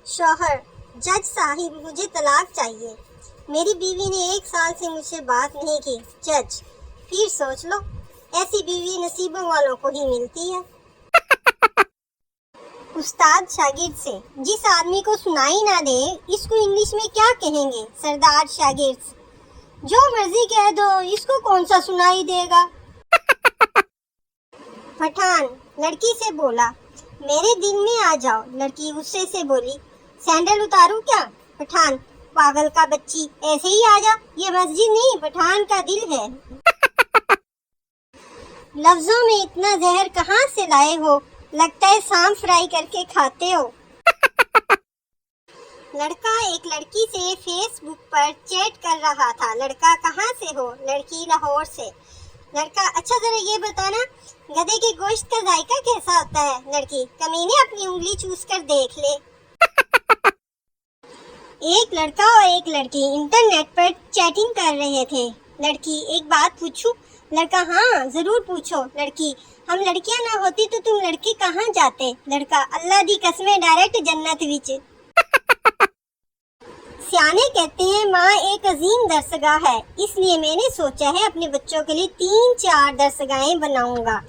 شوہر: جج صاحب مجھے طلاق چاہیے، میری بیوی نے 1 سال سے مجھ سے بات نہیں کی۔ جج: پھر سوچ لو، ایسی بیوی نصیبوں والوں کو ہی ملتی ہے۔ استاد شاگرد سے: جس آدمی کو سنائی نہ دے اس کو انگلش میں کیا کہیں گے؟ سردار شاگرد: جو مرضی کہہ دو، اس کو کون سا سنائی دے گا۔ پٹھان لڑکی سے بولا: میرے دل میں آ جاؤ۔ لڑکی غصے سے بولی: سینڈل اتاروں کیا؟ پٹھان: پاگل کا بچی، ایسے ہی آ جا، یہ مسجد نہیں پٹھان کا دل ہے۔ لفظوں میں اتنا زہر کہاں سے لائے ہو؟ لگتا ہے سام فرائی کر کے کھاتے ہو۔ لڑکا ایک لڑکی سے فیس بک پر چیٹ کر رہا تھا۔ لڑکا: کہاں سے ہو؟ لڑکی: لاہور سے۔ لڑکا: اچھا ذرا یہ بتانا، گدھے کے گوشت کا ذائقہ کیسا ہوتا ہے؟ لڑکی: کمینے اپنی انگلی چوس کر دیکھ لے۔ ایک لڑکا اور ایک لڑکی انٹرنیٹ پر چیٹنگ کر رہے تھے۔ لڑکی: ایک بات پوچھوں؟ لڑکا: ہاں ضرور پوچھو۔ لڑکی: ہم لڑکیاں نہ ہوتی تو تم لڑکے کہاں جاتے؟ لڑکا: اللہ دی قسمیں ڈائریکٹ جنت وچ۔ سیانے کہتے ہیں ماں ایک عظیم درسگاہ ہے، اس لیے میں نے سوچا ہے اپنے بچوں کے لیے 3-4 درسگاہیں بناؤں گا۔